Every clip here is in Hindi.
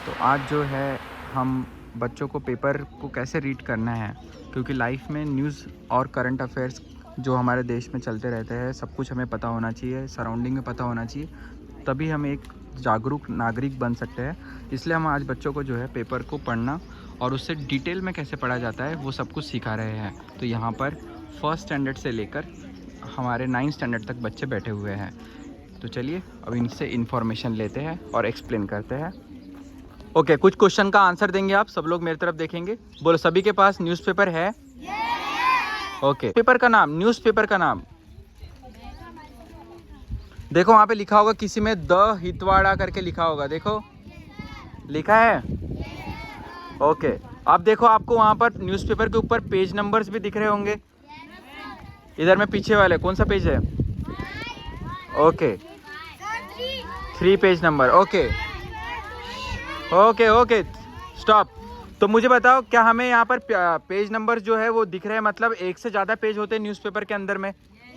तो आज जो है हम बच्चों को पेपर को कैसे रीड करना है, क्योंकि लाइफ में न्यूज़ और करंट अफेयर्स जो हमारे देश में चलते रहते हैं सब कुछ हमें पता होना चाहिए, सराउंडिंग में पता होना चाहिए, तभी हम एक जागरूक नागरिक बन सकते हैं। इसलिए हम आज बच्चों को जो है पेपर को पढ़ना और उससे डिटेल में कैसे पढ़ा जाता है वो सब कुछ सिखा रहे हैं। तो यहाँ पर फर्स्ट स्टैंडर्ड से लेकर हमारे 9th स्टैंडर्ड तक बच्चे बैठे हुए हैं। तो चलिए अब इनसे इन्फॉर्मेशन लेते हैं और एक्सप्लेन करते हैं। ओके, कुछ क्वेश्चन का आंसर देंगे आप सब लोग, मेरी तरफ देखेंगे। बोलो, सभी के पास न्यूज़पेपर है? ओके, पेपर का नाम, न्यूज़पेपर का नाम देखो, वहाँ पे लिखा होगा, किसी में द हितवाड़ा करके लिखा होगा, देखो लिखा है। ओके, अब देखो आपको वहाँ पर न्यूज़पेपर के ऊपर पेज नंबर्स भी दिख रहे होंगे। इधर में पीछे वाले कौन सा पेज है? Okay, 3 page number. Okay okay okay, stop. तो मुझे बताओ, क्या हमें यहाँ पर पेज नंबर जो है वो दिख रहे हैं? मतलब एक से ज़्यादा पेज होते हैं न्यूज़पेपर के अंदर में,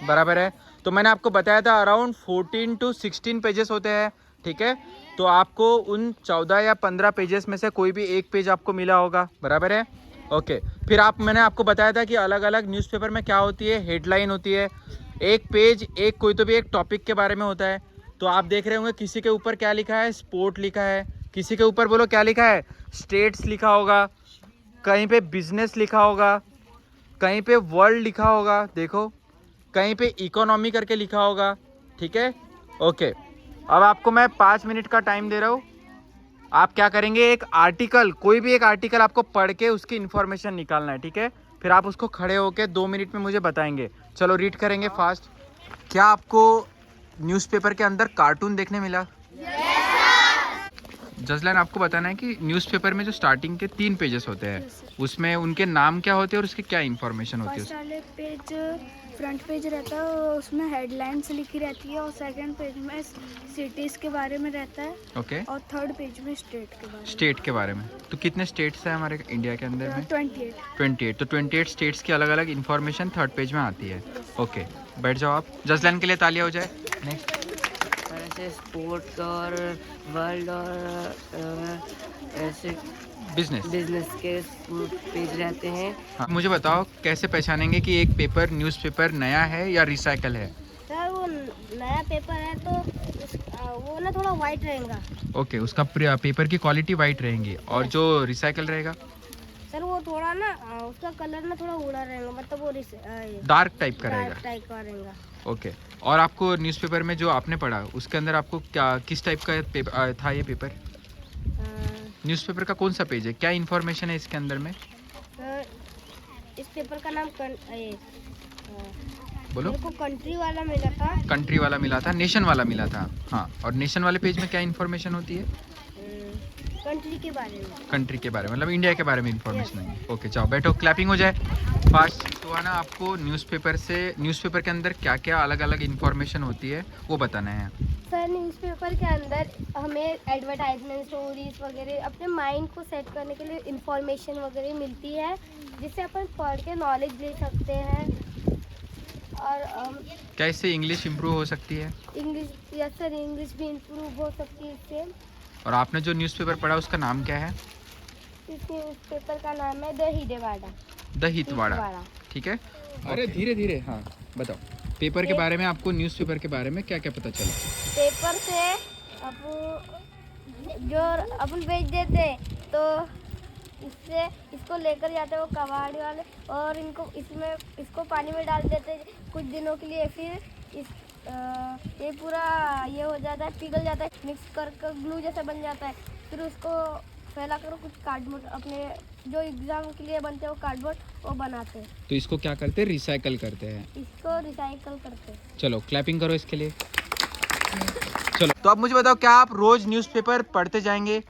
बराबर है। तो मैंने आपको बताया था अराउंड 14 to 16 पेजेस होते हैं, ठीक है। तो आपको उन 14 या 15 पेजेस में से कोई भी एक पेज आपको मिला होगा, बराबर है। ओके, फिर मैंने आपको बताया था कि अलग अलग न्यूज़पेपर में क्या होती है, हेडलाइन होती है। एक पेज एक कोई तो भी एक टॉपिक के बारे में होता है। तो आप देख रहे होंगे किसी के ऊपर क्या लिखा है, स्पोर्ट लिखा है, किसी के ऊपर बोलो क्या लिखा है, स्टेट्स लिखा होगा, कहीं पे बिजनेस लिखा होगा, कहीं पे वर्ल्ड लिखा होगा, देखो कहीं पे इकोनॉमी करके लिखा होगा, ठीक है। ओके, अब आपको मैं 5 मिनट का टाइम दे रहा हूँ। आप क्या करेंगे, एक आर्टिकल, कोई भी एक आर्टिकल आपको पढ़ के उसकी इन्फॉर्मेशन निकालना है, ठीक है। फिर आप उसको खड़े होके 2 मिनट में मुझे बताएंगे। चलो रीड करेंगे फास्ट। क्या आपको न्यूज़पेपर के अंदर कार्टून देखने मिला? जजलान, आपको बताना है कि न्यूज़पेपर में जो स्टार्टिंग के 3 पेजेस होते हैं उसमें उनके नाम क्या होते हैं और उसकी क्या इन्फॉर्मेशन होती है? फर्स्ट वाले पेज फ्रंट पेज रहता है, उसमें हेडलाइंस लिखी रहती है, और सेकंड पेज में सिटीज़ के बारे में रहता है। ओके, और थर्ड पेज में स्टेट के बारे में। तो कितने स्टेट्स हैं हमारे इंडिया के अंदर में? 28। तो 28 स्टेट्स की अलग अलग इन्फॉर्मेशन थर्ड पेज में आती है। ओके, बैठ जाओ आप। जजलान के लिए तालियां हो जाए। नेक्स्ट। ऐसे स्पोर्ट्स और वर्ल्ड और ऐसे बिजनेस के पेज रहते हैं। हाँ, मुझे बताओ कैसे पहचानेंगे कि एक पेपर न्यूज़पेपर नया है या रिसाइकल है? सर वो नया पेपर है तो वो ना थोड़ा वाइट रहेगा। ओके, उसका पेपर की क्वालिटी वाइट रहेंगी, और जो रिसाइकल रहेगा सर वो थोड़ा ना उसका कलर ना थोड़ा उड़ा रहेगा, मतलब वो डार्क टाइप का रहेगा। टाइप का रहेगा। ओके, और आपको न्यूज़पेपर में जो आपने पढ़ा उसके अंदर आपको क्या किस टाइप का था ये पेपर? न्यूज़पेपर का कौन सा पेज है, क्या इन्फॉर्मेशन है इसके अंदर में? इस पेपर का नाम बोलो। मेरे को कंट्री वाला मिला था। कंट्री वाला मिला था, नेशन वाला मिला था। हाँ, और नेशन वाले पेज में क्या इन्फॉर्मेशन होती है? कंट्री के बारे में। कंट्री के बारे में, मतलब इंडिया के बारे में इन्फॉर्मेशन है। ओके, जाओ बैठो, क्लैपिंग हो जाए फास्ट। तो है ना, आपको न्यूज़पेपर के अंदर क्या क्या अलग अलग इन्फॉर्मेशन होती है वो बताना है। सर न्यूज़पेपर के अंदर हमें एडवर्टाइजमेंट, स्टोरीज वगैरह अपने माइंड को सेट करने के लिए इंफॉर्मेशन वगैरह मिलती है, जिससे अपन पढ़ के नॉलेज ले सकते हैं। और क्या इससे इंग्लिश इम्प्रूव हो सकती है? इंग्लिश, यस सर, इंग्लिश भी इम्प्रूव हो सकती है इससे। और आपने जो न्यूज़पेपर पढ़ा उसका नाम क्या है? इस न्यूज़पेपर का नाम है द हितवाड़ा, ठीक है। अरे धीरे धीरे, हाँ बताओ, पेपर के बारे में आपको न्यूज़पेपर के बारे में क्या क्या पता चला? पेपर से जो अपन बेच देते तो इसको लेकर जाते वो कबाड़ी वाले, और इसको पानी में डाल देते कुछ दिनों के लिए। फिर ये पूरा ये हो जाता है, पिघल जाता है, मिक्स कर ग्लू जैसा बन जाता है। फिर उसको फैला कर कुछ कार्डबोर्ड, अपने जो एग्जाम के लिए बनते हैं वो कार्डबोर्ड वो बनाते हैं। तो इसको क्या करते हैं, रिसाइकल करते हैं। इसको रिसाइकल करते हैं। चलो क्लैपिंग करो इसके लिए। चलो, तो अब मुझे बताओ, क्या आप रोज न्यूज़पेपर पढ़ते जाएंगे?